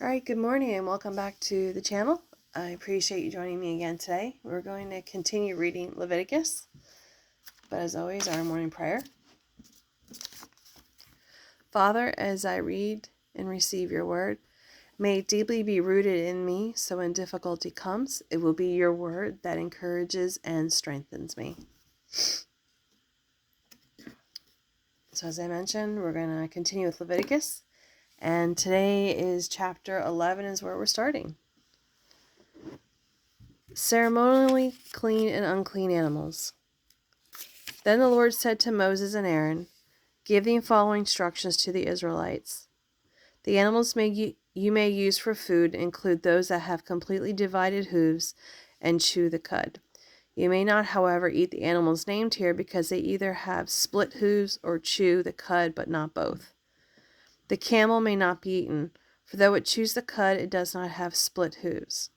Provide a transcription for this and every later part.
All right, good morning and welcome back to the channel. I appreciate you joining me again today. We're going to continue reading Leviticus, but as always, our morning prayer. Father, as I read and receive your word, may it deeply be rooted in me, so when difficulty comes, it will be your word that encourages and strengthens me. So as I mentioned, we're going to continue with Leviticus, and today is chapter 11 is where we're starting. Ceremonially clean and unclean animals. Then the Lord said to Moses and Aaron, "Give the following instructions to the Israelites. The animals you may use for food include those that have completely divided hooves and chew the cud. You may not, however, eat the animals named here because they either have split hooves or chew the cud, but not both. The camel may not be eaten, for though it chews the cud, it does not have split hooves.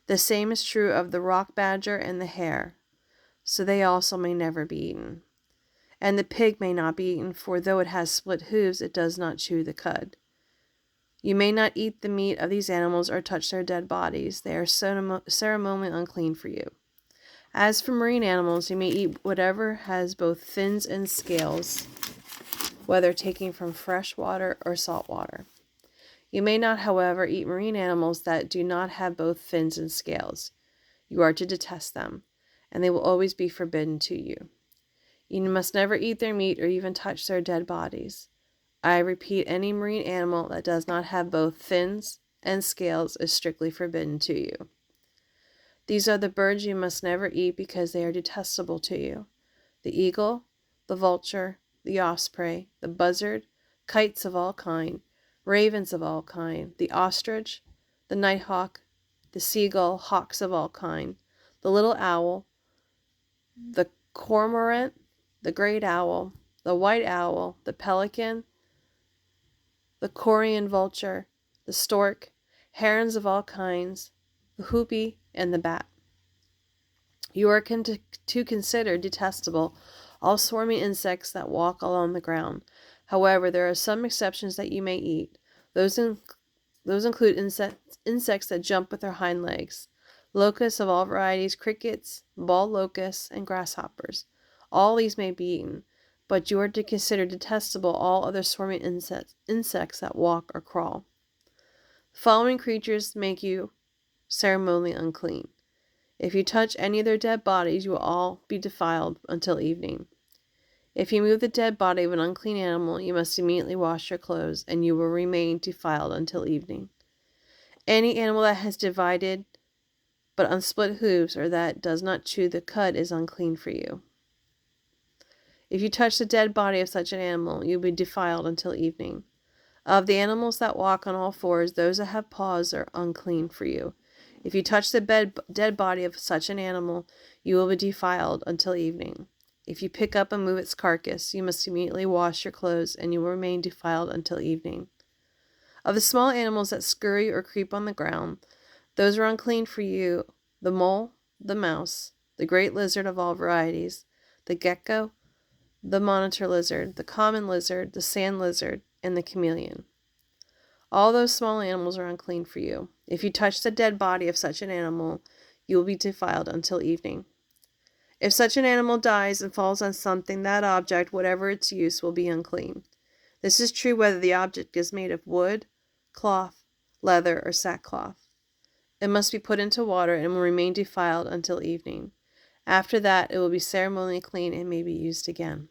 The same is true of the rock badger and the hare, so they also may never be eaten. And the pig may not be eaten, for though it has split hooves, it does not chew the cud. You may not eat the meat of these animals or touch their dead bodies. They are ceremonially unclean for you. As for marine animals, you may eat whatever has both fins and scales, whether taken from fresh water or salt water. You may not, however, eat marine animals that do not have both fins and scales. You are to detest them, and they will always be forbidden to you. You must never eat their meat or even touch their dead bodies. I repeat, any marine animal that does not have both fins and scales is strictly forbidden to you. These are the birds you must never eat because they are detestable to you: the eagle, the vulture, the osprey, the buzzard, kites of all kind, ravens of all kind, the ostrich, the nighthawk, the seagull, hawks of all kind, the little owl, the cormorant, the great owl, the white owl, the pelican, the Korean vulture, the stork, herons of all kinds, the hoopie, and the bat. You are to consider detestable all swarming insects that walk along the ground. However, there are some exceptions that you may eat. Those include insects that jump with their hind legs, locusts of all varieties, crickets, bald locusts, and grasshoppers. All these may be eaten, but you are to consider detestable all other swarming insects that walk or crawl. The following creatures make you ceremonially unclean. If you touch any of their dead bodies, you will all be defiled until evening. If you move the dead body of an unclean animal, you must immediately wash your clothes, and you will remain defiled until evening. Any animal that has divided but unsplit hooves, or that does not chew the cud, is unclean for you. If you touch the dead body of such an animal, you will be defiled until evening. Of the animals that walk on all fours, those that have paws are unclean for you. If you touch the dead body of such an animal, you will be defiled until evening. If you pick up and move its carcass, you must immediately wash your clothes, and you will remain defiled until evening. Of the small animals that scurry or creep on the ground, those are unclean for you: the mole, the mouse, the great lizard of all varieties, the gecko, the monitor lizard, the common lizard, the sand lizard, and the chameleon. All those small animals are unclean for you. If you touch the dead body of such an animal, you will be defiled until evening. If such an animal dies and falls on something, that object, whatever its use, will be unclean. This is true whether the object is made of wood, cloth, leather, or sackcloth. It must be put into water and will remain defiled until evening. After that, it will be ceremonially clean and may be used again.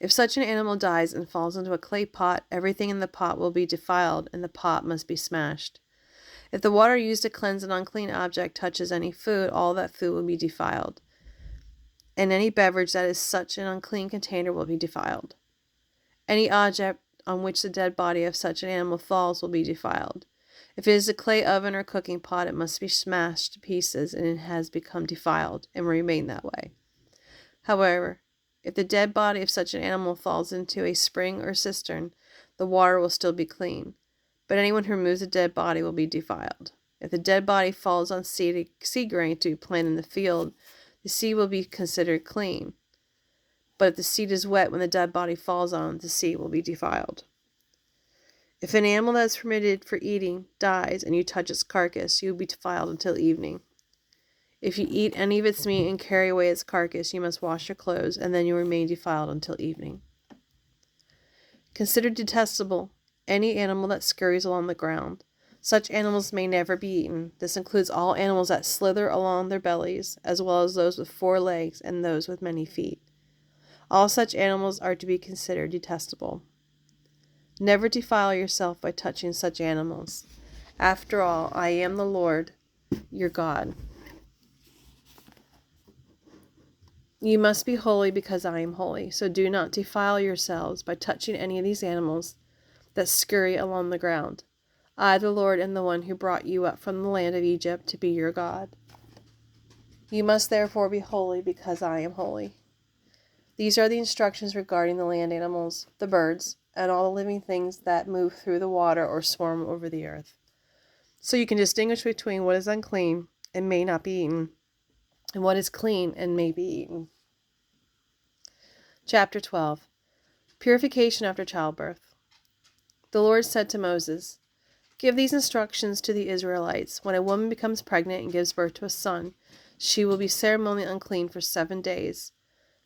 If such an animal dies and falls into a clay pot, everything in the pot will be defiled, and the pot must be smashed. If the water used to cleanse an unclean object touches any food, all that food will be defiled, and any beverage that is such an unclean container will be defiled. Any object on which the dead body of such an animal falls will be defiled. If it is a clay oven or cooking pot, it must be smashed to pieces, and it has become defiled, and will remain that way. However, if the dead body of such an animal falls into a spring or cistern, the water will still be clean, but anyone who removes a dead body will be defiled. If the dead body falls on seed grain to be planted in the field, the seed will be considered clean. But if the seed is wet when the dead body falls on, the seed will be defiled. If an animal that is permitted for eating dies and you touch its carcass, you will be defiled until evening. If you eat any of its meat and carry away its carcass, you must wash your clothes, and then you remain defiled until evening. Consider detestable any animal that scurries along the ground. Such animals may never be eaten. This includes all animals that slither along their bellies, as well as those with 4 legs and those with many feet. All such animals are to be considered detestable. Never defile yourself by touching such animals. After all, I am the Lord, your God. You must be holy because I am holy, so do not defile yourselves by touching any of these animals that scurry along the ground. I, the Lord, am the one who brought you up from the land of Egypt to be your God. You must therefore be holy because I am holy. These are the instructions regarding the land animals, the birds, and all the living things that move through the water or swarm over the earth. So you can distinguish between what is unclean and may not be eaten, and what is clean and may be eaten. Chapter 12. Purification after childbirth. The Lord said to Moses, "Give these instructions to the Israelites. When a woman becomes pregnant and gives birth to a son, she will be ceremonially unclean for 7 days,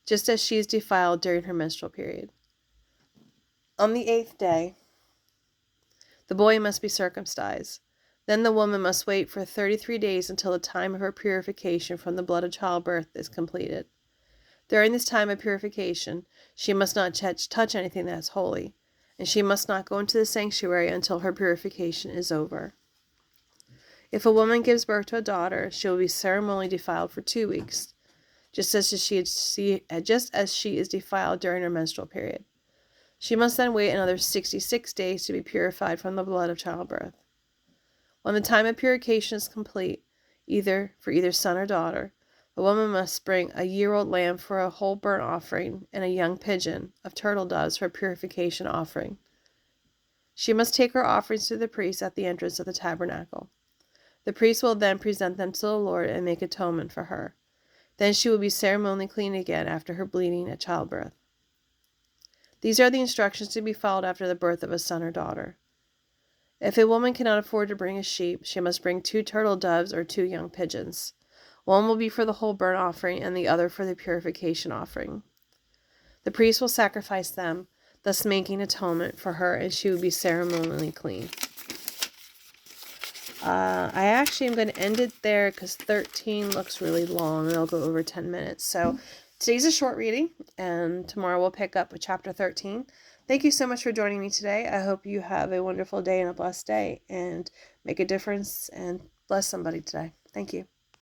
just as she is defiled during her menstrual period. On the 8th day, the boy must be circumcised. Then the woman must wait for 33 days until the time of her purification from the blood of childbirth is completed. During this time of purification, she must not touch anything that is holy, and she must not go into the sanctuary until her purification is over. If a woman gives birth to a daughter, she will be ceremonially defiled for 2 weeks, just as she is defiled during her menstrual period. She must then wait another 66 days to be purified from the blood of childbirth. When the time of purification is complete, either son or daughter, the woman must bring a year-old lamb for a whole burnt offering and a young pigeon of turtle doves for a purification offering. She must take her offerings to the priest at the entrance of the tabernacle. The priest will then present them to the Lord and make atonement for her. Then she will be ceremonially clean again after her bleeding at childbirth. These are the instructions to be followed after the birth of a son or daughter. If a woman cannot afford to bring a sheep, she must bring 2 turtle doves or 2 young pigeons. One will be for the whole burnt offering and the other for the purification offering. The priest will sacrifice them, thus making atonement for her, and she will be ceremonially clean. I actually am going to end it there because 13 looks really long and I'll go over 10 minutes. So today's a short reading and tomorrow we'll pick up with chapter 13. Thank you so much for joining me today. I hope you have a wonderful day and a blessed day and make a difference and bless somebody today. Thank you.